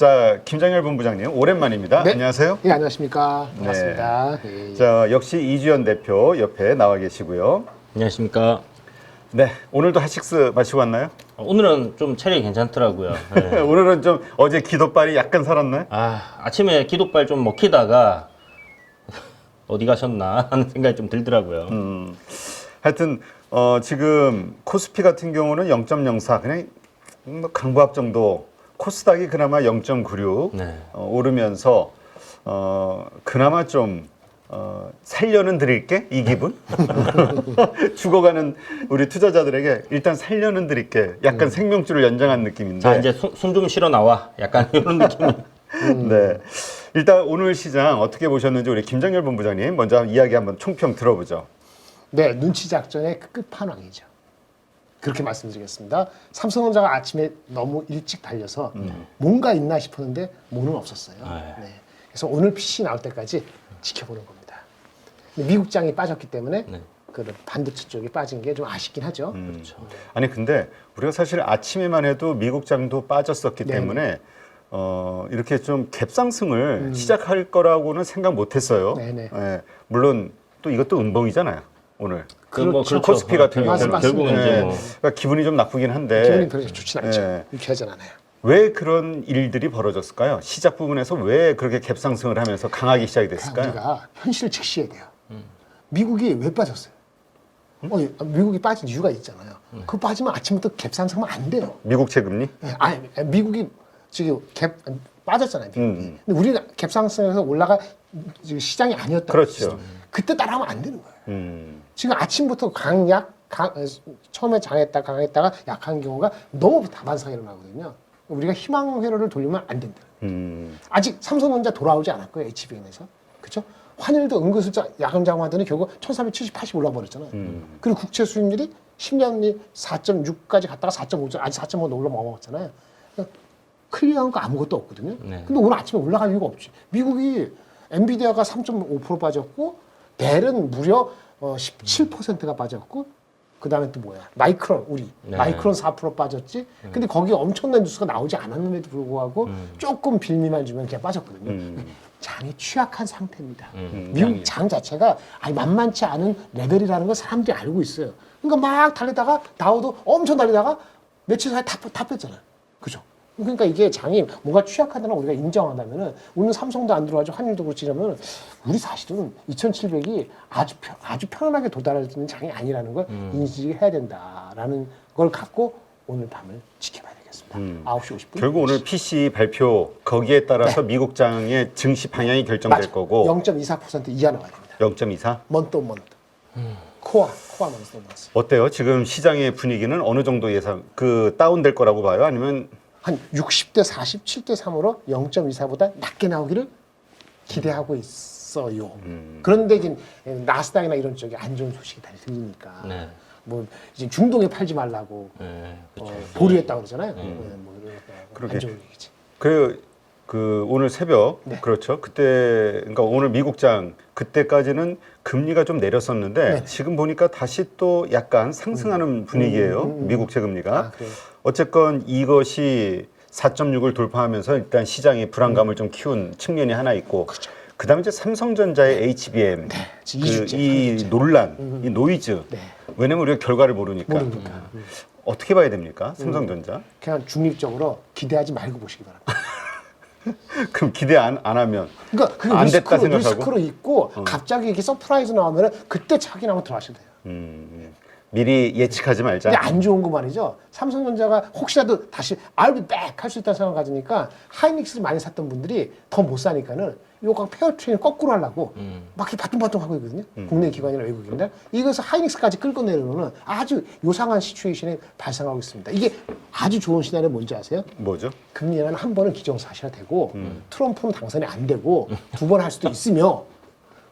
자, 김장열 본부장님 오랜만입니다. 네. 안녕하세요. 예, 안녕하십니까. 반갑습니다. 예, 예. 자, 역시 이주연 대표 옆에 나와 계시고요. 안녕하십니까. 네, 오늘도 핫식스 마시고 왔나요? 오늘은 좀 체력이 괜찮더라고요. 네. 오늘은 좀 어제 기도발이 약간 살았나요? 아침에 기도발 좀 먹히다가 어디 가셨나 하는 생각이 좀 들더라고요. 하여튼 지금 코스피 같은 경우는 0.04 그냥 뭐 강보합 정도, 코스닥이 그나마 0.96 네. 오르면서 그나마 좀 살려는 드릴게 이 기분. 죽어가는 우리 투자자들에게 일단 살려는 드릴게 약간 생명줄을 연장한 느낌인데. 자, 이제 손 좀 실어 나와. 약간 이런 느낌이. 네. 일단 오늘 시장 어떻게 보셨는지 우리 김장열 본부장님 먼저 이야기 한번 총평 들어보죠. 네, 눈치 작전의 끝판왕이죠. 그렇게 말씀드리겠습니다. 삼성전자가 아침에 너무 일찍 달려서 뭔가 있나 싶었는데 뭐는 없었어요. 네. 그래서 오늘 PC 나올 때까지 지켜보는 겁니다. 근데 미국장이 빠졌기 때문에 네. 그 반도체 쪽이 빠진 게 좀 아쉽긴 하죠. 그렇죠. 아니 근데 우리가 사실 아침에만 해도 미국 장도 빠졌었기 네. 때문에 이렇게 좀 갭상승을 시작할 거라고는 생각 못했어요. 네네. 예, 물론 또 이것도 음봉이잖아요. 오늘 그렇죠. 코스피 같은 경우는 맞습니다. 결국은 이제 예, 뭐 그러니까 기분이 좀 나쁘긴 한데 기분이 별로 좋진 않죠. 예. 유쾌하진 않아요. 왜 그런 일들이 벌어졌을까요? 시작 부분에서 왜 그렇게 갭상승을 하면서 강하게 시작이 됐을까요? 우리가 현실을 직시해야 돼요. 미국이 왜 빠졌어요? 미국이 빠진 이유가 있잖아요. 그 빠지면 아침부터 갭상승하면 안 돼요. 미국 채금리? 예, 아니, 미국이 지금 갭 빠졌잖아요. 미국이. 근데 우리가 갭상승해서 올라가 지금 시장이 아니었다. 그렇죠. 그때 따라하면 안 되는 거예요. 지금 지금 아침부터 처음에 강했다가 약한 경우가 너무 다반사가 일어나거든요. 우리가 희망 회로를 돌리면 안 된다. 아직 삼성전자 돌아오지 않았고요. HBM에서. 그렇죠? 환율도 은근슬쩍 야금장하더니 결국 1370, 80 올라와 버렸잖아요. 그리고 국채 수익률이 10년이 4.6까지 갔다가 4.5, 아직 4.5 올라먹었잖아요. 그러니까 클리어한 거 아무것도 없거든요. 네. 근데 오늘 아침에 올라갈 이유가 없지. 미국이 엔비디아가 3.5% 빠졌고 델은 무려 17%가 빠졌고 그 다음에 또 뭐야? 마이크론 우리 네. 마이크론 4% 빠졌지. 근데 거기에 엄청난 뉴스가 나오지 않았는데도 불구하고 조금 빌미만 주면 그냥 빠졌거든요. 장이 취약한 상태입니다. 미국 장 자체가 아니 만만치 않은 레벨이라는 걸 사람들이 알고 있어요. 그러니까 막 달리다가 다우도 엄청 달리다가 며칠 사이에 다 뺐잖아요. 그죠? 그러니까 이게 장이 뭔가 취약하다는 우리가 인정한다면은 오늘 삼성도 안 들어가죠. 환율도 그렇지 이러면 우리 사실은 2,700이 아주 편안하게 도달할 수 있는 장이 아니라는 걸 인식해야 된다라는 걸 갖고 오늘 밤을 지켜봐야 되겠습니다. 9시 50분. 결국 오늘 PC 발표 거기에 따라서 미국 장의 증시 방향이 결정될 거고 0.24% 이하 나와야 됩니다. 0.24. 먼또 먼또. 코어 먼또. 어때요? 지금 시장의 분위기는 어느 정도 예상 다운될 거라고 봐요? 아니면 한 60대 40, 7대 3으로 0.24보다 낮게 나오기를 기대하고 있어요. 그런데 지금 나스닥이나 이런 쪽에 안 좋은 소식이 다시 들리니까 네. 뭐 이제 중동에 팔지 말라고 네, 그렇죠. 보류했다고 그러잖아요. 뭐 이러니까 그러게. 안 좋은 얘기지. 그 오늘 새벽 네. 그렇죠. 그때 그러니까 오늘 미국장 그때까지는 금리가 좀 내렸었는데 네. 지금 보니까 다시 또 약간 상승하는 분위기예요. 미국 채금리가. 아, 그래요? 어쨌건 이것이 4.6을 돌파하면서 일단 시장의 불안감을 좀 키운 측면이 하나 있고 그렇죠. 그다음에 이제 삼성전자의 HBM 지금 이주째, 이 삼주째. 논란, 이 노이즈. 네. 왜냐면 우리가 결과를 모르니까. 모르니까. 어떻게 봐야 됩니까? 삼성전자. 그냥 중립적으로 기대하지 말고 보시기 바랍니다. 그럼 기대 안 하면 그러니까 그게 안 됐다 생각하고? 리스크로 있고 갑자기 이렇게 서프라이즈 나오면 그때 착인하고 들어가셔도 돼요. 미리 예측하지 말자. 근데 안 좋은 거 말이죠. 삼성전자가 혹시라도 다시 I'll be back 할 수 있다는 생각 가지니까 하이닉스를 많이 샀던 분들이 더 못 사니까는 이거 페어트레인 거꾸로 하려고 막 이렇게 바둥바둥 하고 있거든요. 국내 기관이나 외국인들. 이것을 하이닉스까지 끌고 내려오는 아주 요상한 시츄에이션이 발생하고 있습니다. 이게 아주 좋은 시나리오 뭔지 아세요? 뭐죠? 금리 인하는 한 번은 기정사실화 되고 트럼프는 당선이 안 되고 두 번 할 수도 있으며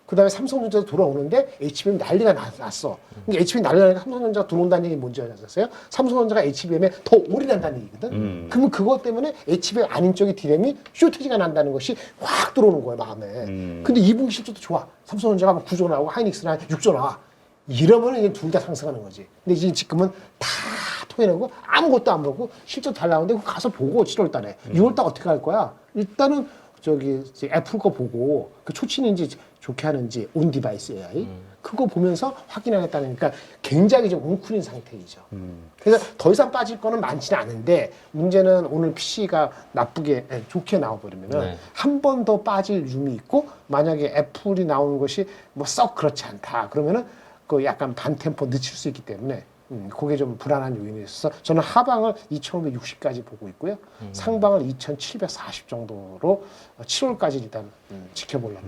그다음에 삼성전자도 돌아오는데 HBM 난리가 났어. 그러니까 HBM 난리가 나니까 삼성전자가 들어온다는 얘기 뭔지 아세요? 삼성전자가 HBM에 더 올인한다는 얘기거든. 그러면 그것 때문에 HBM 아닌 쪽의 D램이 쇼티지가 난다는 것이 확 들어오는 거예요, 마음에. 근데 2분기 실적도 좋아. 삼성전자가 막 9조 나오고 하이닉스는 한 6조 나와. 이러면 이제 둘 다 상승하는 거지. 근데 지금은 다 통해내고 아무것도 안 보고 실적 잘 나오는데 그거 가서 보고 7월 달에 6월 달 어떻게 할 거야? 일단은 저기 이제 애플 거 보고 그 초치는지 좋게 하는지 온 디바이스 AI 그거 보면서 확인하겠다니까 굉장히 좀 웅크린 상태이죠. 그래서 더 이상 빠질 거는 많지는 않은데 문제는 오늘 PC가 나쁘게 좋게 나와버리면은 네. 한 번 더 빠질 룸이 있고 만약에 애플이 나오는 것이 뭐 썩 그렇지 않다 그러면은 그 약간 반템포 늦출 수 있기 때문에 그게 좀 불안한 요인이 있어서 저는 하방을 2,560까지 보고 있고요. 상방을 2,740 정도로 7월까지 일단 지켜보려는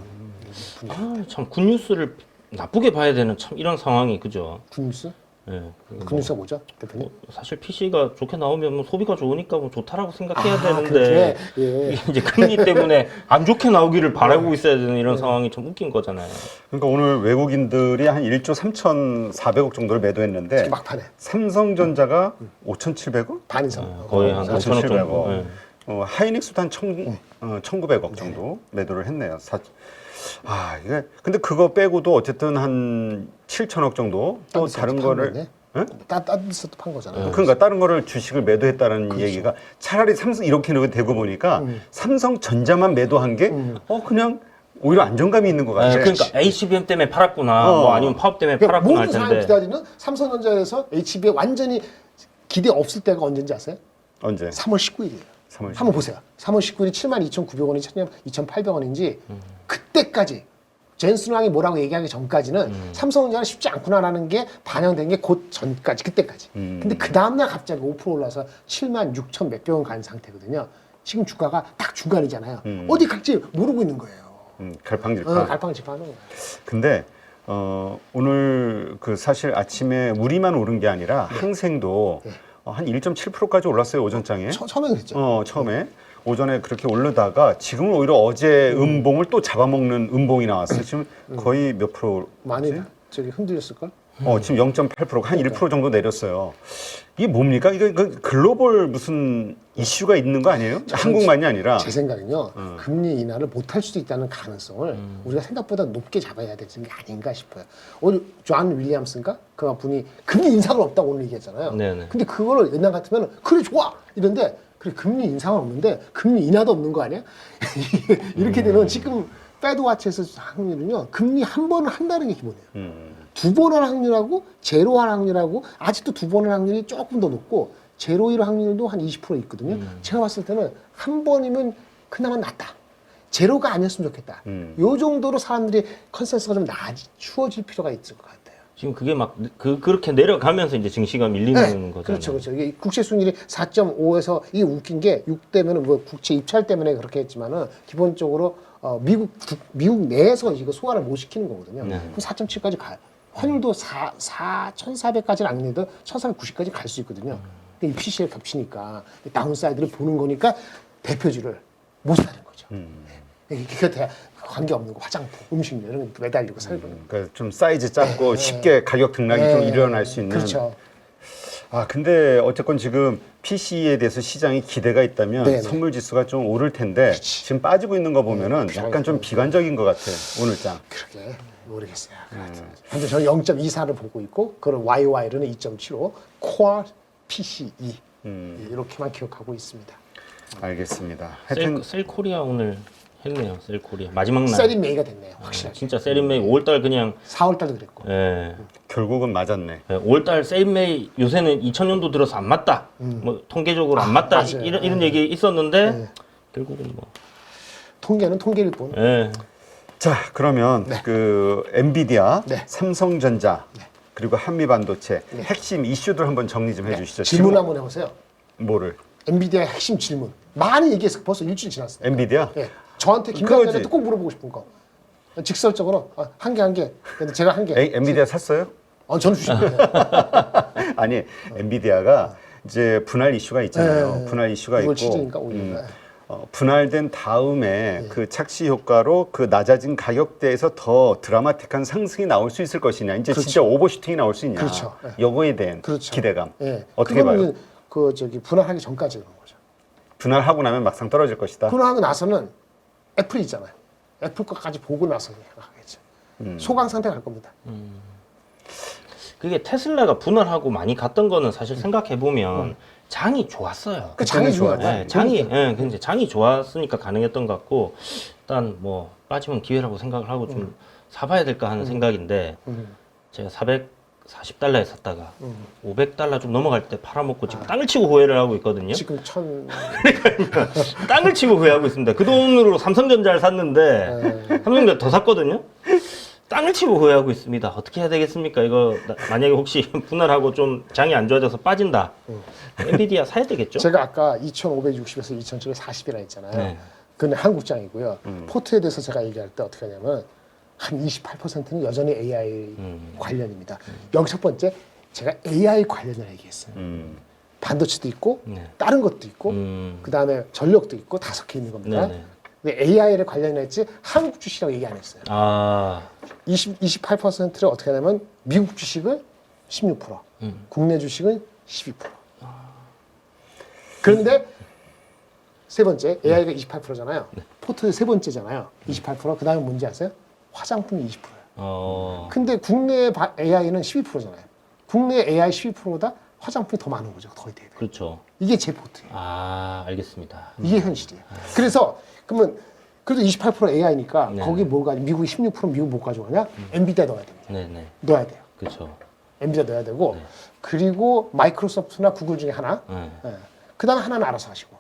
분위기. 아, 참 굿뉴스를 나쁘게 봐야 되는 참 이런 상황이 그죠. 굿뉴스? 예. 굿뉴스가 뭐죠, 대표님? 사실 PC가 좋게 나오면 뭐 소비가 좋으니까 뭐 좋다라고 생각해야 아, 되는데 그렇게? 예. 이게 이제 금리 때문에 안 좋게 나오기를 바라고 있어야 되는 이런 상황이 좀 웃긴 거잖아요. 그러니까 오늘 외국인들이 한 1조 3,400억 정도를 매도했는데 막판에 삼성전자가 5,700억? 반 이상. 거의 한 5천억 정도. 5,700억. 예. 하이닉스도 한 1,900억 정도 매도를 했네요. 이게 근데 그거 빼고도 어쨌든 한 7천억 정도 또 다른 거를 다른 데서 또 판 거잖아요. 그러니까 다른 거를 주식을 매도했다는 그렇죠. 얘기가 차라리 삼성 이렇게 되고 보니까 삼성전자만 매도한 게 그냥 오히려 안정감이 있는 것 같아요. 그러니까 HBM 때문에 팔았구나, 뭐 아니면 파업 때문에 팔았구나 할 모든 사람이 텐데. 기다리는 삼성전자에서 HB에 완전히 기대 없을 때가 언제인지 아세요? 언제? 3월 19일이에요. 3월 한번 보세요. 3월 19일이 72,900원이 2,800원인지 그때까지 젠슨왕이 뭐라고 얘기하기 전까지는 삼성전자는 쉽지 않구나라는 게 반영된 게 곧 전까지 그때까지. 근데 그 다음날 갑자기 5% 올라서 76,000 몇백 원 간 상태거든요. 지금 주가가 딱 중간이잖아요. 어디 갈지 모르고 있는 거예요. 갈팡질팡. 갈팡질팡하는 거예요. 근데 오늘 그 사실 아침에 우리만 오른 게 아니라 항생도 한 1.7%까지 올랐어요 오전장에. 처음에 그랬죠. 처음에 오전에 그렇게 오르다가 지금은 오히려 어제 음봉을 또 잡아먹는 음봉이 나왔어요. 지금 거의 몇 프로? 많이 저기 흔들렸을걸? 지금 0.8%가 한 1% 정도 내렸어요. 이게 뭡니까? 이거 글로벌 무슨 이슈가 있는 거 아니에요? 한국만이 아니라. 제 생각은요. 금리 인하를 못할 수도 있다는 가능성을 우리가 생각보다 높게 잡아야 되는 게 아닌가 싶어요. 오늘 존 윌리엄슨가 그 분이 금리 인상은 없다고 오늘 얘기했잖아요. 네네. 근데 그거를 옛날 같으면 그래 좋아 이런데 그래 금리 인상은 없는데 금리 인하도 없는 거 아니야? 이렇게 되면 지금 패드와치에서 확률은요. 금리 한 번은 한다는 게 기본이에요. 두 번 할 확률하고 제로 할 확률하고 아직도 두 번 할 확률이 조금 더 높고 제로일 확률도 한 20% 있거든요. 제가 봤을 때는 한 번이면 그나마 낫다. 제로가 아니었으면 좋겠다. 요 정도로 사람들이 컨센서스가 좀 낮추어질 필요가 있을 것 같아요. 지금 그게 막 그렇게 내려가면서 이제 증시가 밀리는 거잖아요. 그렇죠, 그렇죠. 이게 국채 수익률이 4.5에서 이게 웃긴 게 6대면은 뭐 국채 입찰 때문에 그렇게 했지만은 기본적으로 미국 내에서 이거 소화를 못 시키는 거거든요. 그럼 4.7까지 가요. 환율도 4,400까지는 아닌데도 1,490까지 갈 수 있거든요. 근데 이 PC에 겹치니까 다운사이드를 보는 거니까 대표주를 못 사는 거죠. 그게 관계없는 거, 화장품, 음식료 이런 거 매달리고 살고. 그러니까 좀 사이즈 작고 쉽게 가격 등락이 좀 일어날 수 있는. 그렇죠. 근데 어쨌건 지금 PC에 대해서 시장이 기대가 있다면 네네. 선물 지수가 좀 오를 텐데 지금 빠지고 있는 거 보면은 약간 좀 비관적인 것 같아요. 오늘장. 그러게 모르겠어요. 근데 저는 0.24를 보고 있고 그런 YY는 2.75, 코어 PCE 이렇게만 기억하고 있습니다. 알겠습니다. 하여튼 셀코리아 오늘 했네요. 셀코리아 마지막 날. 세린메이가 됐네요. 확실하게. 진짜 세린메이 5월달 그냥 4월달도 그랬고. 결국은 맞았네. 5월달 세린메이 요새는 2000년도 들어서 안 맞다. 뭐 통계적으로 안 맞다. 맞아요. 이런 얘기 있었는데 결국은 뭐. 통계는 통계일 뿐. 자, 그러면 그 엔비디아, 네. 삼성전자 그리고 한미반도체 핵심 이슈들 한번 정리 좀 해주시죠. 질문 한번 해보세요. 뭐를? 엔비디아 핵심 질문. 많이 얘기해서 벌써 일주일 지났어요. 엔비디아? 예. 저한테 김관장한테 꼭 물어보고 싶은 거. 직설적으로 한 개. 근데 제가 한 개. 엔비디아 샀어요? 저는 주식이에요. 아니, 엔비디아가 이제 분할 이슈가 있잖아요. 분할 이슈가 있고. 이걸 치즈니까 오히려. 분할된 다음에 그 착시 효과로 그 낮아진 가격대에서 더 드라마틱한 상승이 나올 수 있을 것이냐. 이제 그렇죠. 진짜 오버슈팅이 나올 수 있냐. 그렇죠. 요거에 대한 그렇죠. 기대감. 예. 어떻게 봐요? 분할하기 전까지 그런 거죠. 분할하고 나면 막상 떨어질 것이다. 분할하고 나서는 애플이 있잖아요. 애플 것까지 보고 나서 하겠죠. 소강 상태 갈 겁니다. 그게 테슬라가 분할하고 많이 갔던 거는 사실 생각해 보면 장이 좋았어요. 그 장이 좋아요. 네, 장이 근데 장이 좋았으니까 가능했던 것 같고 일단 뭐 빠지면 기회라고 생각을 하고 좀 사봐야 될까 하는 생각인데 제가 440달러에 샀다가 500달러 좀 넘어갈 때 팔아먹고 지금 땅을 치고 후회를 하고 있거든요. 지금 땅을 치고 후회하고 있습니다. 그 돈으로 삼성전자를 샀는데 삼성전자 더 샀거든요. 땅을 치고 후회하고 있습니다. 어떻게 해야 되겠습니까? 이거 만약에 혹시 분할하고 좀 장이 안 좋아져서 빠진다. 엔비디아 사야 되겠죠? 제가 아까 2,560에서 2,740이라 했잖아요. 네. 그건 한국장이고요. 포트에 대해서 제가 얘기할 때 어떻게 하냐면 한 28%는 여전히 AI 관련입니다. 여기 첫 번째 제가 AI 관련을 얘기했어요. 반도체도 있고 네. 다른 것도 있고 그 다음에 전력도 있고 다 섞여 있는 겁니다. 네네. 근데 AI를 관련했지 한국 주식이라고 얘기 안 했어요. 아, 28%를 어떻게 하냐면 미국 주식을 16%, 국내 주식은 12%. 그런데 세 번째 AI가 28%잖아요. 포트 세 번째잖아요. 28%. 그 다음에 뭔지 아세요? 화장품이 20%예요. 근데 국내 AI는 12%잖아요. 국내 AI 12%보다 화장품이 더 많은 거죠. 거의 대비. 그렇죠. 이게 제 포트예요. 아, 알겠습니다. 이게 현실이에요. 그래서 그러면 그래도 28% AI니까 네. 거기 뭐가 미국이 16% 미국 못 가져가냐? 엔비디아 넣어야 됩니다. 네네. 넣어야 돼요. 그렇죠. 엔비디아 넣어야 되고 그리고 마이크로소프트나 구글 중에 하나. 네. 예. 그다음에 하나는 알아서 하시고.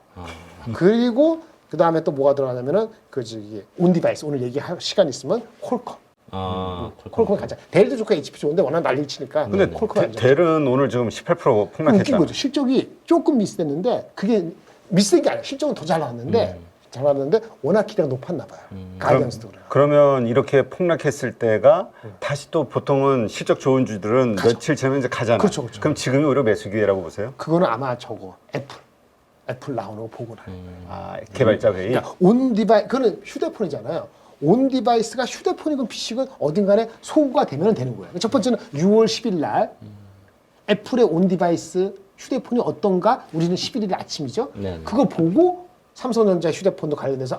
그리고 그다음에 또 뭐가 들어가냐면은 그 저기 온디바이스 오늘 얘기할 시간 있으면 콜컴. 아, 콜컴이 가자. 델도 좋고 HP 좋은데 워낙 난리 치니까 근데 콜컴이 안 좋아. 델은 오늘 지금 18% 웃긴 폭락했잖아. 거죠. 실적이 조금 미스됐는데 그게 미스된 게 아니라 실적은 더 잘 나왔는데 잘 나왔는데 워낙 기대가 높았나 봐요. 가이던스도 그래요. 그러면 이렇게 폭락했을 때가 다시 또 보통은 실적 좋은 주들은 며칠 지나면 이제 가잖아. 그렇죠, 그렇죠. 럼 지금이 오히려 매수 기회라고 보세요? 그거는 아마 저거 애플 나오는 거 보고 나요. 아, 개발자 회의. 그러니까 온 디바이스 그거는 휴대폰이잖아요. 온 디바이스가 휴대폰이건 PC건 어딘가에 소구가 되면 되는 거예요. 첫 번째는 6월 10일 날 애플의 온 디바이스 휴대폰이 어떤가 우리는 11일 아침이죠. 네네. 그거 보고 삼성전자 휴대폰도 관련해서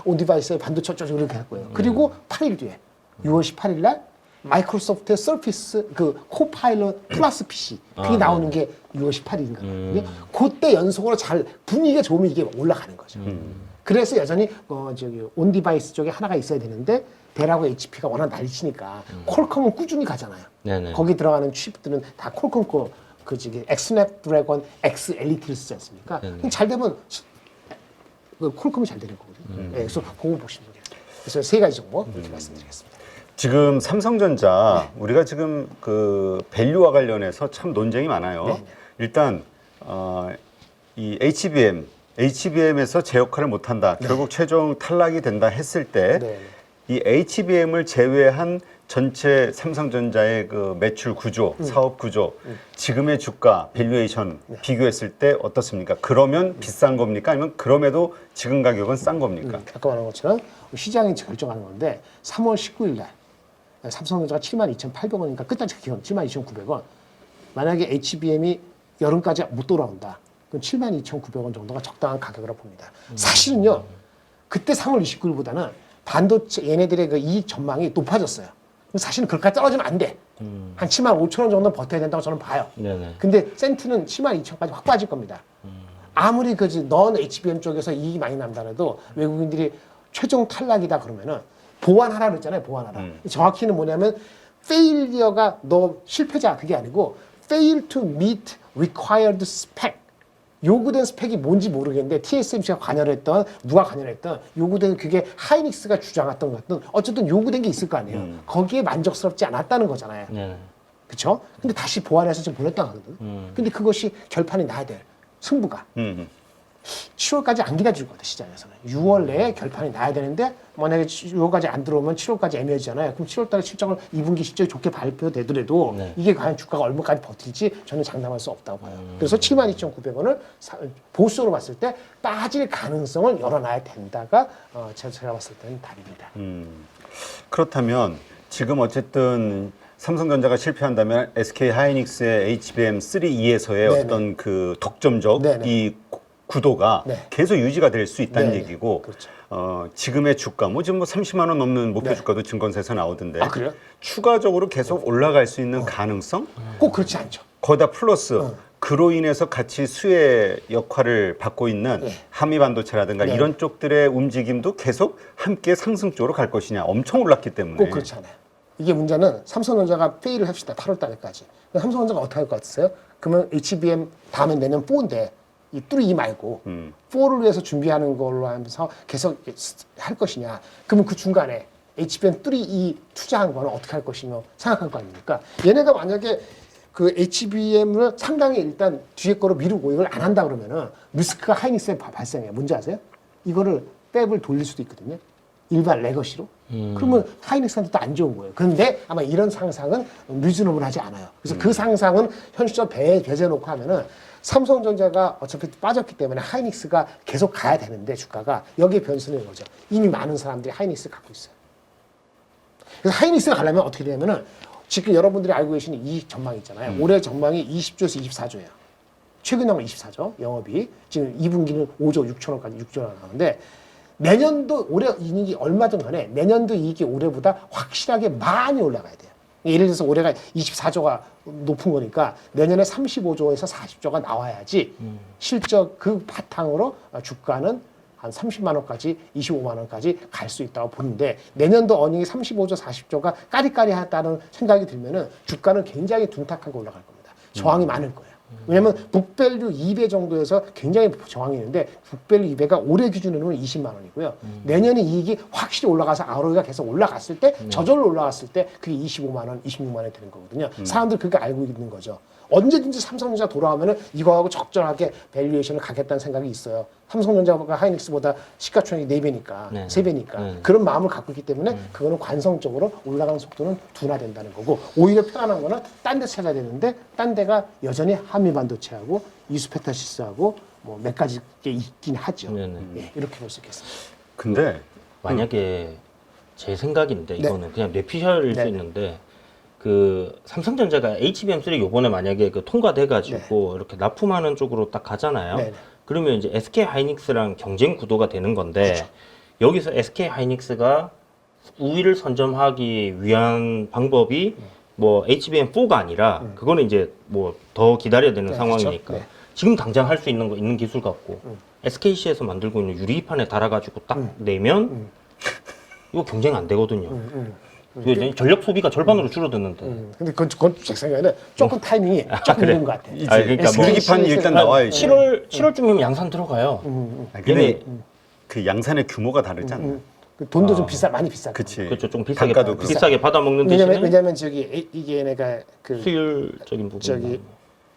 온 디바이스의 반도체 어쩌고 이렇게 할 거예요. 그리고 8일 뒤에 6월 18일 날 마이크로소프트의 서피스 그 코파일럿 플러스 PC 그게 나오는 게 6월 18일인가. 그때 연속으로 잘 분위기가 좋으면 이게 올라가는 거죠. 그래서 여전히 저기 온 디바이스 쪽에 하나가 있어야 되는데 델하고 HP가 워낙 난리치니까 콜컴은 꾸준히 가잖아요. 네네. 거기 들어가는 칩들은 다 콜컴 그 저기 엑스냅드래곤 X 엘리트를 쓰지 않습니까? 잘 되면 그 콜컴이 잘 되는 거거든요. 네, 그래서 그거 보시면 돼요. 그래서 세 가지 정보 이렇게 말씀드리겠습니다. 지금 삼성전자 우리가 지금 그 밸류와 관련해서 참 논쟁이 많아요. 네. 일단 이 HBM에서 제 역할을 못한다. 결국 최종 탈락이 된다 했을 때 이 HBM을 제외한 전체 삼성전자의 그 매출 구조, 사업 구조, 지금의 주가, 밸류에이션 비교했을 때 어떻습니까? 그러면 비싼 겁니까? 아니면 그럼에도 지금 가격은 싼 겁니까? 아까 말한 것처럼 시장이 결정하는 건데 3월 19일 날 삼성전자가 72,800원이니까 끝까지 기원 72,900원. 만약에 HBM이 여름까지 못 돌아온다. 그럼 72,900원 정도가 적당한 가격이라고 봅니다. 사실은요. 그때 3월 29일보다는 반도체 얘네들의 그 이익 전망이 높아졌어요. 사실은 그렇게까지 떨어지면 안 돼. 한 75,000원 정도 버텨야 된다고 저는 봐요. 네네. 근데 센트는 72,000원까지 확 빠질 겁니다. 아무리 넌 HBM 쪽에서 이익이 많이 난다해도 외국인들이 최종 탈락이다 그러면은 보완하라 그랬잖아요. 보완하라. 정확히는 뭐냐면 failure가 너 실패자 그게 아니고 fail to meet required spec. 요구된 스펙이 뭔지 모르겠는데 TSMC가 관여를 했던 누가 관여를 했던 요구된 그게 하이닉스가 주장했던 것 같은 어쨌든 요구된 게 있을 거 아니에요. 거기에 만족스럽지 않았다는 거잖아요. 네. 그렇죠? 근데 다시 보완해서 좀 보냈다 하거든. 근데 그것이 결판이 나야 돼. 승부가. 7월까지 안 기다릴 거거든 시장에서는. 6월 내에 결판이 나야 되는데 만약에 6월까지 안 들어오면 7월까지 애매하잖아요. 그럼 7월달에 실적을 2분기 실적이 좋게 발표되더라도 이게 과연 주가가 얼마까지 버틸지 저는 장담할 수 없다고 봐요. 그래서 72,900원을 보수적으로 봤을 때 빠질 가능성을 열어놔야 된다가 제가 봤을 때는 답입니다. 그렇다면 지금 어쨌든 삼성전자가 실패한다면 SK 하이닉스의 HBM3E에서의 네네. 어떤 그 독점적 네네. 이 구도가 네. 계속 유지가 될 수 있다는 네네. 얘기고 그렇죠. 지금의 주가, 뭐 지금 뭐 30만 원 넘는 목표 네. 주가도 증권사에서 나오던데 아, 그래요? 추가적으로 계속 올라갈 수 있는 가능성? 꼭 그렇지 않죠. 거기다 플러스 그로 인해서 같이 수혜 역할을 받고 있는 네. 한미 반도체라든가 네. 이런 쪽들의 움직임도 계속 함께 상승 쪽으로 갈 것이냐. 엄청 올랐기 때문에. 꼭 그렇지 않아요. 이게 문제는 삼성전자가 페이를 합시다. 8월 달까지. 삼성전자가 어떻게 할 것 같으세요? 그러면 HBM 다음에 내년 4인데 이 3 말고 4를 위해서 준비하는 걸로 하면서 계속 할 것이냐. 그러면 그 중간에 HBM 3E 투자한 거는 어떻게 할 것이며 생각할 거 아닙니까? 얘네가 만약에 그 HBM을 상당히 일단 뒤에 거로 미루고 이걸 안 한다 그러면은 리스크가 하이닉스에 발생해요. 뭔지 아세요? 이거를 팹을 돌릴 수도 있거든요. 일반 레거시로. 그러면 하이닉스한테 또 안 좋은 거예요. 그런데 아마 이런 상상은 리즈너블하지 않아요. 그래서 그 상상은 현실적으로 배제해놓고 하면은 삼성전자가 어차피 빠졌기 때문에 하이닉스가 계속 가야 되는데 주가가 여기에 변수는 이거죠. 이미 많은 사람들이 하이닉스 갖고 있어요. 그래서 하이닉스가 가려면 어떻게 되냐면은 지금 여러분들이 알고 계시는 이 전망이 있잖아요. 올해 전망이 20조에서 24조예요. 최근 영업 24조 영업이 지금 2분기는 5조 6천억까지 6조 원 나오는데 내년도 올해 이익이 얼마든 간에 내년도 이익이 올해보다 확실하게 많이 올라가야 돼요. 예를 들어서 올해가 24조가 높은 거니까 내년에 35조에서 40조가 나와야지 실적 그 바탕으로 주가는 한 30만 원까지 25만 원까지 갈 수 있다고 보는데 내년도 어닝이 35조 40조가 까리까리하다는 생각이 들면은 주가는 굉장히 둔탁하게 올라갈 겁니다. 저항이 많을 거예요. 왜냐하면 북밸류 2배 정도에서 굉장히 저항이 있는데 북밸류 2배가 올해 기준으로는 20만 원이고요. 내년에 이익이 확실히 올라가서 ROE가 계속 올라갔을 때 저절로 올라갔을 때 그게 25만 원, 26만 원이 되는 거거든요. 사람들 그렇게 알고 있는 거죠. 언제든지 삼성전자 돌아오면은 이거하고 적절하게 밸류에이션을 가겠다는 생각이 있어요. 삼성전자가 하이닉스보다 시가총액이 4배니까, 네. 3배니까 그런 마음을 갖고 있기 때문에 그거는 관성적으로 올라가는 속도는 둔화된다는 거고 오히려 편안한 거는 딴 데 찾아야 되는데 딴 데가 여전히 한미 반도체하고 이수페타시스하고 뭐 몇 가지 게 있긴 하죠. 네네. 예, 이렇게 볼 수 있겠습니다. 근데 만약에 제 생각인데 네. 이거는 그냥 뇌피셜일 네. 수 있는데 그 삼성전자가 HBM3 요번에 만약에 그 통과돼가지고 이렇게 납품하는 쪽으로 딱 가잖아요. 네. 그러면 이제 SK 하이닉스랑 경쟁 구도가 되는 건데 그렇죠. 여기서 SK 하이닉스가 우위를 선점하기 위한 방법이 뭐 HBM4가 아니라 그거는 이제 뭐 더 기다려야 되는 네, 상황이니까 그렇죠. 네. 지금 당장 할 수 있는 거 있는 기술 갖고 SKC에서 만들고 있는 유리판에 달아가지고 딱 내면 이거 경쟁 안 되거든요. 이거 이제 전력 소비가 절반으로 줄어드는데. 근데 그건 제 생각에는 조금 타이밍이 조금 그래? 늦은 것 같아요. 아, 그러니까 뭐 유리판이 일단 나와야지. 7월쯤이면 양산 들어가요. 아니, 근데 얘네 그 양산의 규모가 다르잖아. 그 돈도 좀 많이 비싸. 그치. 그렇죠. 좀 비싸게 단가도 그렇고. 비싸게 받아먹는 대신에 왜냐면 저기 이게 얘네가 그 수율적인 부분. 저기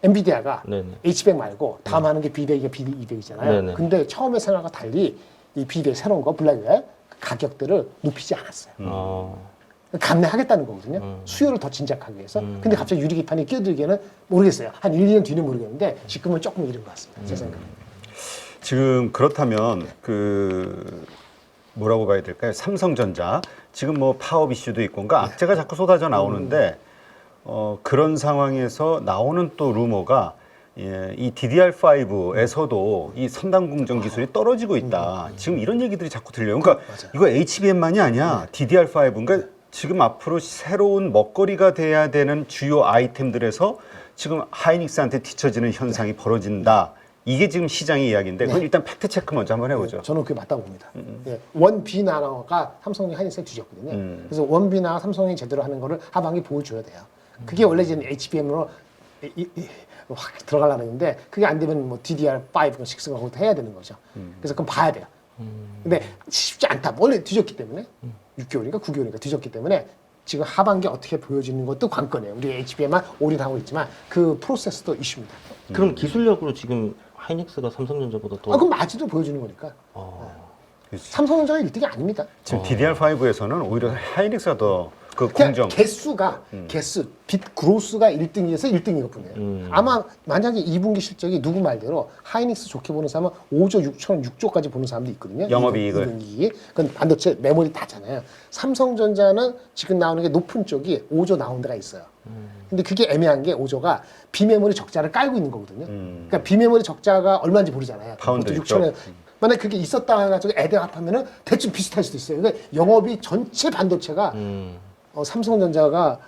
엔비디아가 네네. H100 말고 다음 하는 게 B100이가 B200이잖아요. 네네. 근데 처음에 생각과 달리 이 B100 새로운 거 블랙웰 가격들을 높이지 않았어요. 감내하겠다는 거거든요. 수요를 더 진작하기 위해서. 근데 갑자기 유리기판이 끼어들기에는 모르겠어요. 한 1, 2년 뒤는 모르겠는데 지금은 조금 이른 것 같습니다. 제 생각에. 지금 그렇다면 그 뭐라고 봐야 될까요? 삼성전자 지금 뭐 파업 이슈도 있고 뭔가 악재가 자꾸 쏟아져 나오는데 그런 상황에서 나오는 또 루머가 이 DDR5에서도 이 선단 공정 기술이 떨어지고 있다. 지금 이런 얘기들이 자꾸 들려요. 그러니까 이거 HBM만이 아니야. DDR5. 그러니까 지금 앞으로 새로운 먹거리가 돼야 되는 주요 아이템들에서 지금 하이닉스한테 뒤처지는 현상이 벌어진다. 이게 지금 시장의 이야기인데 그건 일단 팩트 체크 먼저 한번 해보죠. 저는 그게 맞다고 봅니다. 예, 원비 나라가 삼성이 하이닉스에 뒤졌거든요. 그래서 원비 나라 삼성이 제대로 하는 거를 하반기 보여줘야 돼요. 그게 원래 이제 HBM으로 확 들어가려는 건데 그게 안 되면 뭐 DDR5, 6가 거기다 해야 되는 거죠. 그래서 그건 봐야 돼요. 근데 쉽지 않다. 원래 뒤졌기 때문에 6개월인가 9개월인가 뒤졌기 때문에 지금 하반기 어떻게 보여지는 것도 관건이에요. 우리 HBM만 올인하고 있지만 그 프로세스도 이슈입니다. 그럼 기술력으로 지금 하이닉스가 삼성전자보다 더. 그럼 마지도 보여주는 거니까. 삼성전자가 1등이 아닙니다. 지금 DDR5에서는 오히려 하이닉스가 더 그 그냥 공정. 개수, 빗 그로스가 1등이어서 1등인 것뿐이에요. 아마 만약에 2분기 실적이 누구 말대로 하이닉스 좋게 보는 사람은 5조 6천 6조까지 보는 사람도 있거든요. 영업이익을. 2분기. 그건 반도체 메모리 다잖아요. 삼성전자는 지금 나오는 게 높은 쪽이 5조 나온 데가 있어요. 근데 그게 애매한 게 5조가 비메모리 적자를 깔고 있는 거거든요. 그러니까 비메모리 적자가 얼마인지 모르잖아요. 파운드 보통 6천에 만약 그게 있었다 해가지고 애들 합하면은 대충 비슷할 수도 있어요. 그러니까 영업이 전체 반도체가 삼성전자가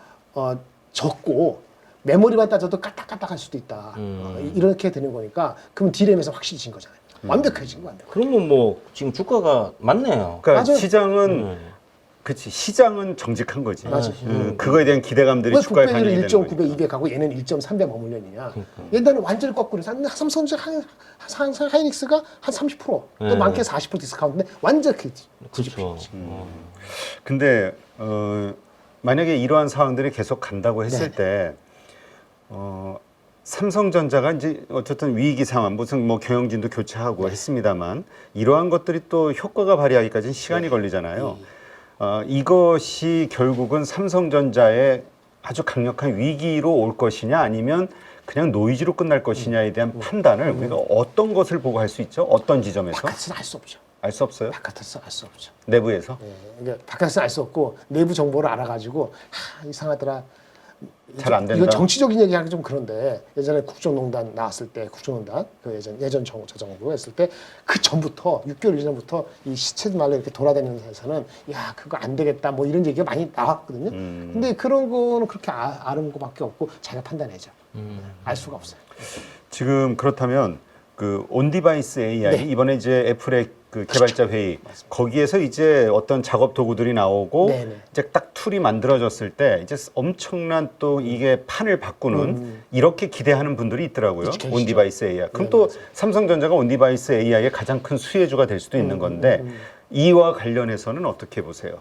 적고 메모리만 따져도 까딱까딱할 수도 있다. 이렇게 되는 거니까 그럼 D램에서 확실히 진 거잖아요. 완벽해진 거 완벽해. 그러면 뭐 지금 주가가 맞네요. 그러니까 맞아요. 시장은 그렇지 시장은 정직한 거지. 맞아요. 그거에 대한 기대감들이 왜 주가에 북배율이 반영이 되는 1.9배, 거니까. 200 하고 얘는 1.3배 머물려느냐. 옛날에 완전히 거꾸로 삼성전자 하이닉스가 한 30%, 또 많게 40% 디스카운트인데 완전 그 그렇죠. 근데 만약에 이러한 상황들이 계속 간다고 했을 네. 때 삼성전자가 이제 어쨌든 위기 상황 무슨 뭐 경영진도 교체하고 했습니다만 이러한 것들이 또 효과가 발휘하기까지는 시간이 걸리잖아요. 이것이 결국은 삼성전자의 아주 강력한 위기로 올 것이냐 아니면 그냥 노이즈로 끝날 것이냐에 대한 판단을 우리가 어떤 것을 보고 할 수 있죠? 어떤 지점에서? 바깥에서는 알 수 없죠. 알 수 없어요? 바깥에서 알 수 없죠. 내부에서? 그러니까 바깥에서는 알 수 없고 내부 정보를 알아가지고 이상하더라. 잘 안 된다. 이거 정치적인 얘기하기 좀 그런데 예전에 국정농단 나왔을 때 국정농단 그 예전 저 정부 했을 때 그 전부터 6개월 이전부터 이 시체 말로 이렇게 돌아다니는 데서는 야 그거 안 되겠다 뭐 이런 얘기가 많이 나왔거든요. 근데 그런 거는 그렇게 아는 거밖에 없고 자기가 판단해죠. 알 수가 없어요. 지금 그렇다면 그 온디바이스 AI 네. 이번에 이제 애플의 그 개발자 회의 거기에서 이제 어떤 작업 도구들이 나오고 네네. 이제 딱 툴이 만들어졌을 때 이제 엄청난 또 이게 판을 바꾸는 이렇게 기대하는 분들이 있더라고요. 계시죠. 온디바이스 AI. 그럼 네, 또 맞아요. 삼성전자가 온디바이스 AI의 가장 큰 수혜주가 될 수도 있는 건데 이와 관련해서는 어떻게 보세요?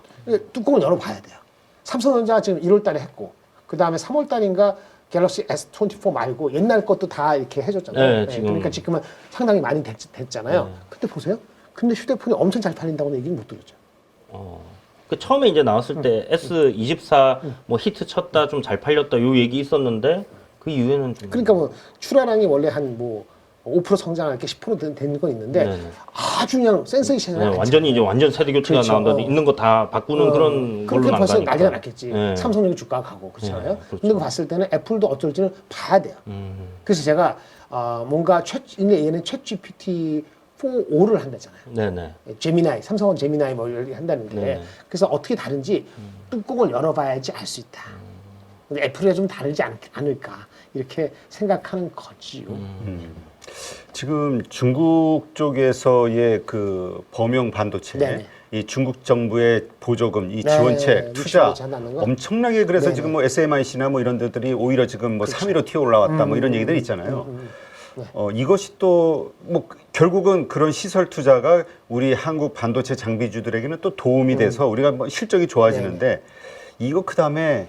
뚜껑을 열어봐야 돼요. 삼성전자 지금 1월 달에 했고 그 다음에 3월 달인가 갤럭시 S24 말고 옛날 것도 다 이렇게 해줬잖아요. 네, 지금. 그러니까 지금은 상당히 많이 됐잖아요. 근데 보세요. 근데 휴대폰이 엄청 잘 팔린다고는 얘기는 못 들었죠. 그 처음에 이제 나왔을 때 S24 뭐 히트 쳤다 좀 잘 팔렸다 요 얘기 있었는데 그 이후에는 좀 그러니까 뭐 출하량이 원래 한 뭐 5% 성장할 게 10% 되는 건 있는데 네네. 아주 그냥 센세이션을 네, 완전히 이제 완전 세대 교체가 그렇죠. 나온다 있는 거 다 바꾸는 그런 걸로 그렇게 난 벌써 거니까. 난리가 났겠지. 네. 삼성전기 주가가 가고 그렇잖아요. 네, 그렇죠. 근데 그거 봤을 때는 애플도 어쩔지는 봐야 돼요. 그래서 제가 뭔가 얘는 챗 GPT 4.5를 한다잖아요. 네네. 제미나이, 삼성은 제미나이 뭐 이렇게 한다는데 네. 그래서 어떻게 다른지 뚜껑을 열어봐야지 알 수 있다. 근데 애플이 좀 다르지 않을까 이렇게 생각하는 거지요. 지금 중국 쪽에서의 그 범용 반도체, 네네. 이 중국 정부의 보조금, 이 네, 지원책, 투자 위치 한다는 거. 엄청나게 그래서 네네. 지금 뭐 SMIC나 뭐 이런 데들이 오히려 지금 뭐 3위로 튀어 올라왔다 뭐 이런 얘기들 있잖아요. 이것이 또 뭐 결국은 그런 시설 투자가 우리 한국 반도체 장비주들에게는 또 도움이 돼서 우리가 뭐 실적이 좋아지는데 이거 그다음에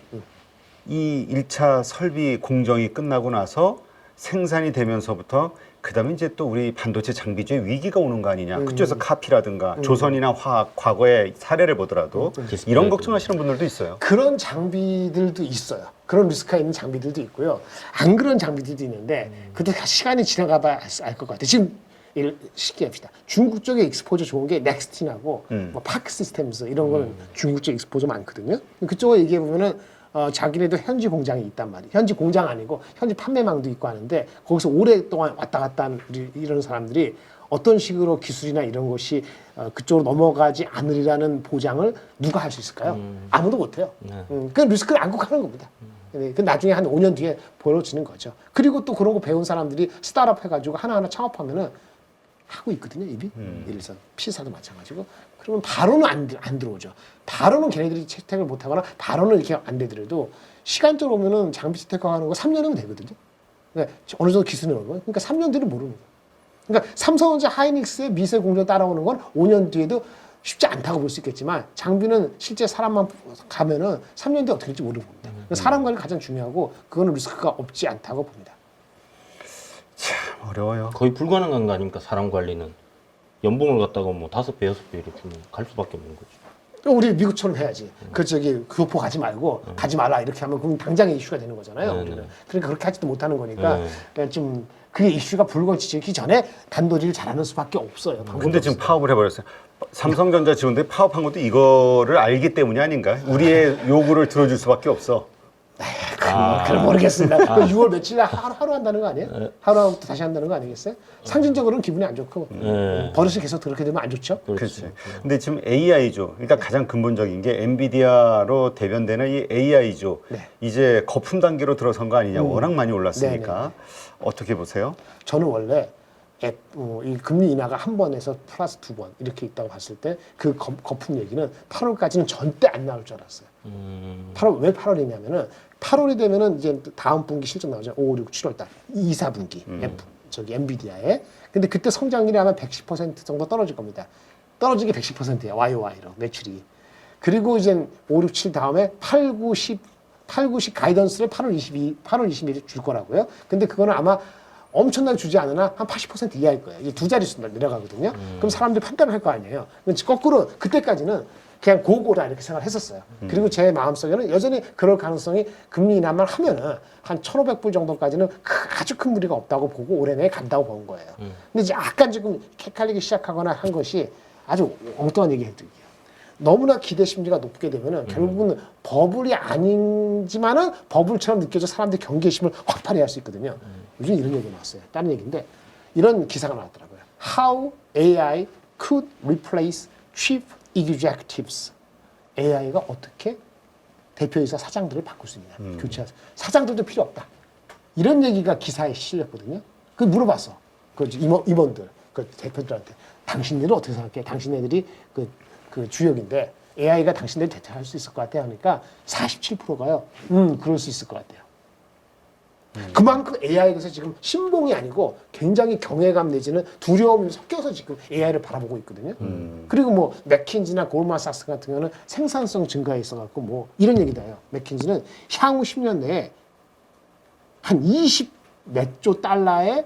이 1차 설비 공정이 끝나고 나서 생산이 되면서부터 그다음에 이제 또 우리 반도체 장비주의 위기가 오는 거 아니냐. 그쪽에서 카피라든가 조선이나 화학 과거의 사례를 보더라도 이런 걱정하시는 분들도 있어요. 그런 장비들도 있어요. 그런 리스크가 있는 장비들도 있고요. 안 그런 장비들도 있는데 그때 시간이 지나가봐야 알 것 같아요. 지금 쉽게 합시다. 중국 쪽에 익스포저 좋은 게 넥스틴하고 뭐 파크 시스템스 이런 거는 중국 쪽에 익스포저 많거든요. 그쪽을 얘기해 보면은 자기네도 현지 공장이 있단 말이에요. 현지 공장 아니고 현지 판매망도 있고 하는데 거기서 오랫동안 왔다 갔다 한 이런 사람들이 어떤 식으로 기술이나 이런 것이 그쪽으로 넘어가지 않으리라는 보장을 누가 할 수 있을까요? 아무도 못해요. 그 리스크를 안고 가는 겁니다. 그 나중에 한 5년 뒤에 벌어지는 거죠. 그리고 또 그런 거 배운 사람들이 스타트업 해가지고 하나하나 창업하면은 하고 있거든요, 입이. 예를 들어서 P사도 마찬가지고. 그러면 바로는 안 들어오죠. 바로는 걔네들이 채택을 못하거나 바로는 이렇게 안 되더라도 시간적으로 오면은 장비 채택하는 거 3년이면 되거든요. 그러니까 어느 정도 기술이 오는 거예요. 그러니까 3년 뒤는 모르는 거예요. 그러니까 삼성전자 하이닉스의 미세 공정 따라오는 건 5년 뒤에도 쉽지 않다고 볼 수 있겠지만 장비는 실제 사람만 가면은 3년 뒤에 어떻게 될지 모르는 겁니다. 사람 관리 가장 중요하고 그거는 리스크가 없지 않다고 봅니다. 참 어려워요. 거의 불가능한 거 아닙니까 사람 관리는 연봉을 갖다가 뭐 5배, 6배 이렇게 주면 갈 수밖에 없는 거죠. 우리 미국처럼 해야지. 그 저기 교포 가지 말고 가지 말라 이렇게 하면 그럼 당장 이슈가 되는 거잖아요. 우리는. 그러니까 그렇게 하지도 못하는 거니까 좀 그게 이슈가 불거지기 전에 단도리를 잘하는 수밖에 없어요. 근데 지금 파업을 해버렸어요. 삼성전자 직원들이 파업한 것도 이거를 알기 때문이 아닌가? 우리의 요구를 들어줄 수밖에 없어. 그건 모르겠습니다. 6월 며칠 날 하루 한다는 거 아니에요? 하루부터 다시 한다는 거 아니겠어요? 상징적으로는 기분이 안 좋고 버릇이 계속 그렇게 되면 안 좋죠. 그렇지. 근데 지금 AI죠. 일단 가장 근본적인 게 엔비디아로 대변되는 이 AI죠. 네. 이제 거품 단계로 들어선 거 아니냐. 워낙 많이 올랐으니까. 어떻게 보세요? 저는 원래 이 금리 인하가 한 번에서 플러스 2번 이렇게 있다고 봤을 때 그 거품 얘기는 8월까지는 절대 안 나올 줄 알았어요. 8월 왜 8월이냐면은 8월이 되면은 이제 다음 분기 실적 나오죠. 5, 6, 7월 달 2, 4분기 저기 엔비디아에. 근데 그때 성장률이 아마 110% 정도 떨어질 겁니다. 떨어진 게 110%예요. YOY로 매출이. 그리고 이제 5, 6, 7 다음에 8, 9, 10 가이던스를 8월 22일에 줄 거라고요. 근데 그거는 아마 엄청나게 주지 않으나 한 80% 이하일 거예요. 이제 두 자릿수 내려가거든요. 그럼 사람들이 판단을 할 거 아니에요. 거꾸로 그때까지는 그냥 고고라 이렇게 생각을 했었어요. 그리고 제 마음속에는 여전히 그럴 가능성이 금리 인하만 하면은 한 1,500불 정도까지는 아주 큰 무리가 없다고 보고 올해 내에 간다고 본 거예요. 근데 이제 약간 지금 헷갈리기 시작하거나 한 것이 아주 엉뚱한 얘기 해드릴게요. 너무나 기대 심리가 높게 되면은 결국은 버블이 아니지만은 버블처럼 느껴져 사람들이 경계심을 확 발휘할 수 있거든요. 요즘 이런 얘기 나왔어요. 다른 얘기인데 이런 기사가 나왔더라고요. How AI could replace chief executives. AI가 어떻게 대표이사 사장들을 바꿀 수 있냐. 교체해서. 사장들도 필요 없다. 이런 얘기가 기사에 실렸거든요. 그 물어봤어. 그 임원들, 그 대표들한테. 당신들은 어떻게 생각해? 당신네들이 그 주역인데 AI가 당신들이 대체할 수 있을 것 같아 하니까 47%가요. 그럴 수 있을 것 같아요. 그만큼 AI에서 지금 신봉이 아니고 굉장히 경외감 내지는 두려움이 섞여서 지금 AI를 바라보고 있거든요. 그리고 뭐 맥킨지나 골드만삭스 같은 경우는 생산성 증가에 있어갖고 뭐 이런 얘기도 해요. 맥킨지는 향후 10년 내에 한 20 몇 조 달러의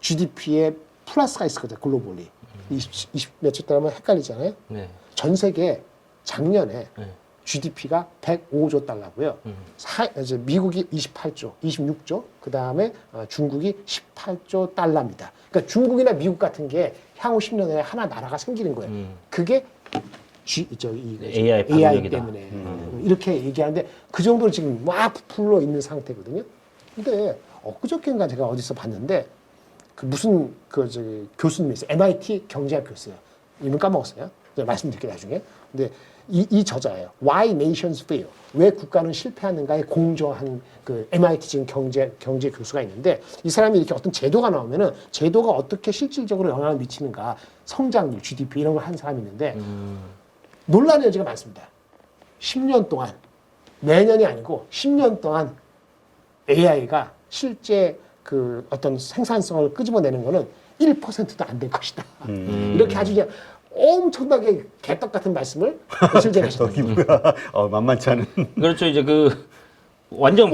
GDP에 플러스가 있었거든요. 글로벌리. 20 몇 조 달러면 헷갈리잖아요. 네. 전 세계 작년에 GDP가 105조 달러고요. 이제 미국이 28조, 26조, 그 다음에 중국이 18조 달러입니다. 그러니까 중국이나 미국 같은 게 향후 10년 내에 하나 나라가 생기는 거예요. 그게 AI 때문에 이렇게 얘기하는데 그 정도로 지금 막 부풀러 있는 상태거든요. 근데 엊그저께인가 제가 어디서 봤는데 그 무슨 교수님이 있어요. MIT 경제학 교수예요. 이름 까먹었어요. 말씀드릴게요 나중에. 근데 이 저자예요. Why Nations Fail. 왜 국가는 실패하는가에 공저한 그 MIT 지금 경제 교수가 있는데 이 사람이 이렇게 어떤 제도가 나오면은 제도가 어떻게 실질적으로 영향을 미치는가 성장률, GDP 이런 걸 한 사람이 있는데 놀라는 여지가 많습니다. 10년 동안 매년이 아니고 10년 동안 AI가 실제 그 어떤 생산성을 끄집어내는 거는 1%도 안 될 것이다. 이렇게 아주 그냥 엄청나게 개떡 같은 말씀을 실제 하셨습니다. 만만치 않은. 그렇죠. 이제 그 완전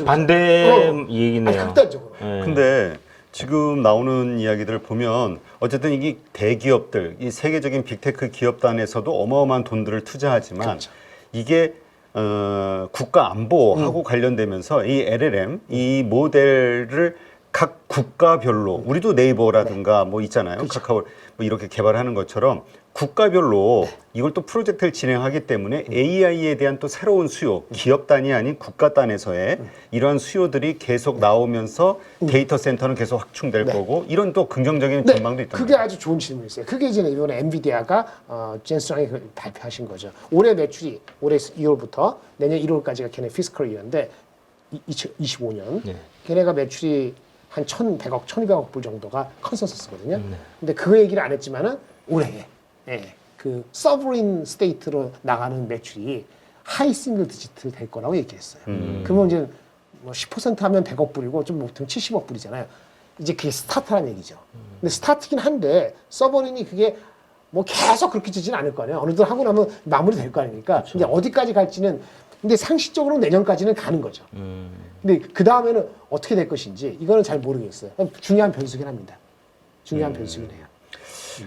반대 얘기네요. 극단적으로. 근데 지금 나오는 이야기들을 보면 어쨌든 이게 대기업들, 이 세계적인 빅테크 기업단에서도 어마어마한 돈들을 투자하지만 그렇죠. 이게 국가 안보하고 관련되면서 이 LLM, 이 모델을 각 국가별로 우리도 네이버라든가 뭐 있잖아요. 그렇죠. 카카오 뭐 이렇게 개발하는 것처럼 국가별로 이걸 또 프로젝트를 진행하기 때문에 AI에 대한 또 새로운 수요, 기업 단위 아닌 국가 단에서의 이러한 수요들이 계속 나오면서 데이터 센터는 계속 확충될 거고 이런 또 긍정적인 전망도 있다. 그게 아주 좋은 질문이었어요. 그게 이제 이번에 엔비디아가 젠슨이 발표하신 거죠. 올해 매출이 올해 2월부터 내년 1월까지가 걔네 피스컬 이어인데 2025년 걔네가 매출이 한 1,100억, 1,200억 불 정도가 컨센서스거든요. 근데 그 얘기를 안 했지만은 올해 그 서브린 스테이트로 나가는 매출이 하이 싱글 디지트 될 거라고 얘기했어요. 그러면 이제 뭐 10% 하면 100억 불이고 좀 못하면 70억 불이잖아요. 이제 그게 스타트라는 얘기죠. 근데 스타트긴 한데 서버린이 그게 뭐 계속 그렇게 지지는 않을 거 아니에요. 어느 정도 하고 나면 마무리 될 거 아닙니까? 근데 어디까지 갈지는 근데 상식적으로 내년까지는 가는 거죠. 근데 그 다음에는 어떻게 될 것인지 이거는 잘 모르겠어요. 중요한 변수긴 합니다. 중요한 변수긴 해요.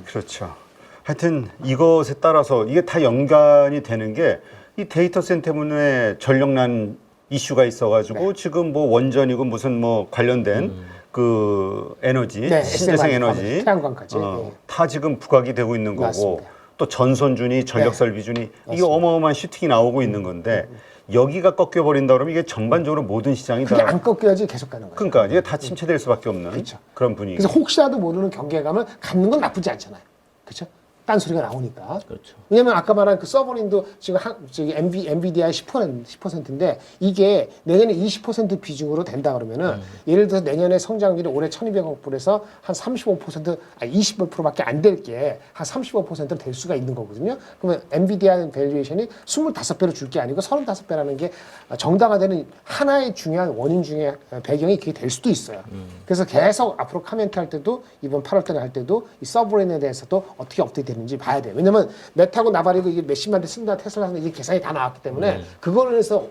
그렇죠. 하여튼 이것에 따라서 이게 다 연관이 되는 게 이 데이터 센터 때문에 전력난 이슈가 있어가지고 지금 뭐 원전이고 무슨 뭐 관련된 그 에너지, 신재생 에너지, 태양광까지 다 지금 부각이 되고 있는 거고 맞습니다. 또 전선준이 전력 설비준이 이게 어마어마한 슈팅이 나오고 있는 건데 여기가 꺾여 버린다 그러면 이게 전반적으로 모든 시장이 그게 다 안 꺾여야지 계속 가는 거예요. 그러니까 이게 다 침체될 수밖에 없는 그렇죠. 그런 분위기. 그래서 혹시라도 모르는 경계감을 갖는 건 나쁘지 않잖아요. 그렇죠? 딴 소리가 나오니까. 그렇죠. 왜냐면 아까 말한 그 서버린도 지금 저기 엔비디아의 10%인데 이게 내년에 20% 비중으로 된다 그러면은 예를 들어서 내년에 성장률이 올해 1,200억 불에서 한 35% 아니 20%밖에 안 될 게 한 35%는 될 수가 있는 거거든요. 그러면 엔비디아 밸류에이션이 25배로 줄 게 아니고 35배라는 게 정당화되는 하나의 중요한 원인 중에 배경이 그게 될 수도 있어요. 그래서 계속 앞으로 카멘트 할 때도 이번 8월 달에 할 때도 이 서버린에 대해서도 어떻게 업데이트 되는지 봐야 돼요. 왜냐면 메타고 나발이고 이게 몇십만 대 쓴다 테슬라 이게 계산이 다 나왔기 때문에 그거를 해서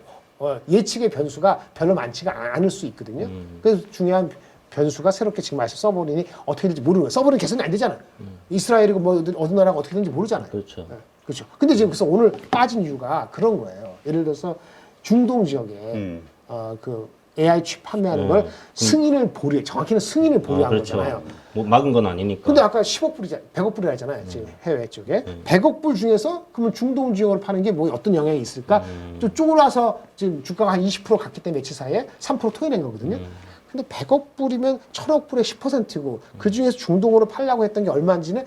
예측의 변수가 별로 많지가 않을 수 있거든요. 그래서 중요한 변수가 새롭게 지금 말씀 서버린이 어떻게 될지 모르는 거예요. 서버린 개선이 안 되잖아요. 이스라엘이고 뭐 어느 나라가 어떻게 되는지 모르잖아요. 그렇죠. 네, 그렇죠. 근데 지금 그래서 오늘 빠진 이유가 그런 거예요. 예를 들어서 중동 지역에 그 AI 칩 판매하는 걸 승인을 보류, 정확히는 승인을 보류한 그렇죠. 거잖아요. 뭐 막은 건 아니니까. 근데 아까 10억 불이잖아, 100억 불이라 했잖아요. 지금 해외 쪽에 100억 불 중에서 그러면 중동 지역으로 파는 게 뭐 어떤 영향이 있을까? 또 쪼그라서 지금 주가가 한 20% 갔기 때문에 며칠 사이에 3% 토해낸 거거든요. 근데 100억 불이면 1,000억 불의 10%고 그 중에서 중동으로 팔려고 했던 게 얼마인지는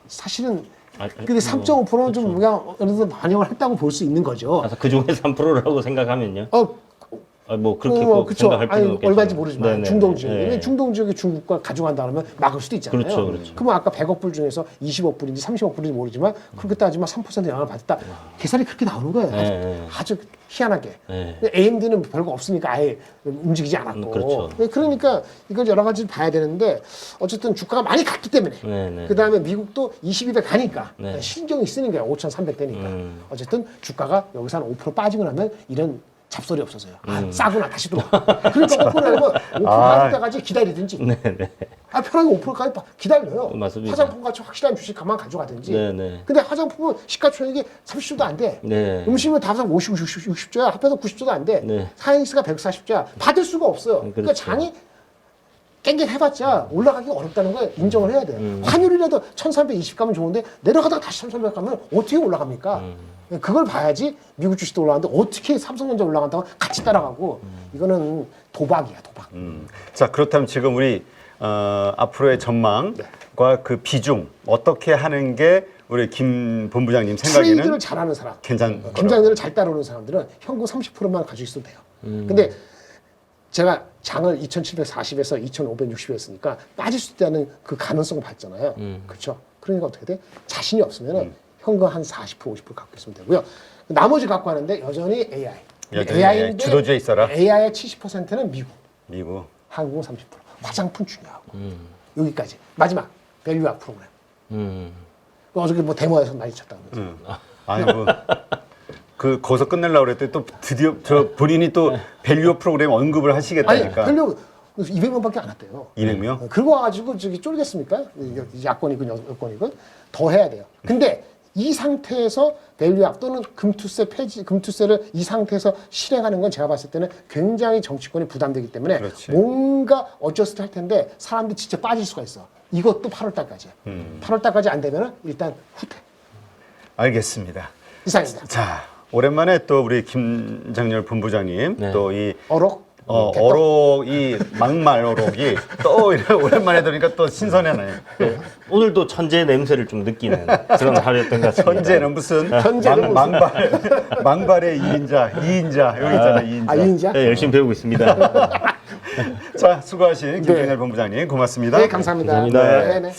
사실은 근데 3.5%는 좀 그냥 어느 정도 반영을 했다고 볼 수 있는 거죠. 그래서 그 중에 3%라고 생각하면요. 뭐 그렇게 꼭 그쵸. 생각할 필요는 없겠죠. 얼마인지 모르지만 네네. 중동 지역. 네. 중동 지역이 중국과 가져간다 그러면 막을 수도 있잖아요. 그렇죠, 그렇죠. 그러면 아까 100억 불 중에서 20억 불인지 30억 불인지 모르지만 그렇게 따지면 3% 영향을 받았다. 계산이 그렇게 나오는 거예요. 아주 희한하게. 네. AMD는 별거 없으니까 아예 움직이지 않았고. 그렇죠. 그러니까 이걸 여러 가지를 봐야 되는데 어쨌든 주가가 많이 갔기 때문에. 네네. 그 다음에 미국도 22배 가니까 네. 신경이 쓰니까 5,300대니까. 어쨌든 주가가 여기서 한 5% 빠지고 나면 이런 잡소리 없어서요. 싸구나 다시 또. 그러니까 5% 빠질 때까지 기다리든지. 네네. 편하게 5%까지 기다려요. 맞습니다. 화장품 같이 확실한 주식 가만 가져가든지. 네네. 근데 화장품은 시가총액이 30조도 안 돼. 네. 음식은 다 50, 60조야. 합해서 90조도 안 돼. 네. 하이닉스가 140조야. 받을 수가 없어요. 그러니까 그렇죠. 장이 깽깽해봤자 올라가기 어렵다는 걸 인정을 해야 돼요. 환율이라도 1320 가면 좋은데 내려가다가 다시 1300 가면 어떻게 올라갑니까? 그걸 봐야지 미국 주식도 올라가는데 어떻게 삼성전자 올라간다고 같이 따라가고 이거는 도박이야 도박. 자 그렇다면 지금 우리 앞으로의 전망과 그 비중 어떻게 하는 게 우리 김 본부장님 트레이드를 생각에는 잘하는 사람, 괜찮은 김장대를 잘 따르는 사람들은 현금 30%만 가지고 있어도 돼요. 근데 제가 장을 2,740에서 2,560에 했으니까 빠질 수 있다는 그 가능성을 봤잖아요. 그렇죠? 그러니까 어떻게 돼? 자신이 없으면 현금 한 40%, 50% 갖고 있으면 되고요. 나머지 갖고 하는데 여전히 AI. 여전히 주도주에 있어라. AI의 70%는 미국. 한국은 30%. 화장품 중요하고. 여기까지. 마지막 밸류업 프로그램. 어저께 뭐 데모에서 많이 쳤다면서. 아니 그 거기서 끝내려고 그랬더니 또 드디어 저 본인이 또 밸류업 프로그램 언급을 하시겠다니까. 밸류 200명밖에 안 왔대요. 200명? 그러고 와가지고 저기 쫄겠습니까? 야권이건 여권이건 더 해야 돼요. 근데 이 상태에서 밸류업 또는 금투세를 이 상태에서 실행하는 건 제가 봤을 때는 굉장히 정치권이 부담되기 때문에 그렇지. 뭔가 어저스트 할 텐데 사람들이 진짜 빠질 수가 있어. 이것도 8월 달까지야. 8월 달까지 안 되면 일단 후퇴. 알겠습니다. 이상입니다. 자 오랜만에 또 우리 김장렬 본부장님 네. 또 이 어록? 어록 이 막말 어록이 또 이렇게 오랜만에 들으니까 또 신선하네요. 오늘도 천재 냄새를 좀 느끼는 그런 하루였던 것 같습니다. 현재는 무슨 현재는 망발의 2인자 여기 있잖아 2인자. 아, 이인자? 네, 열심히 배우고 있습니다. 자 수고하신 김장렬 본부장님 고맙습니다. 네, 감사합니다. 감사합니다. 네, 네.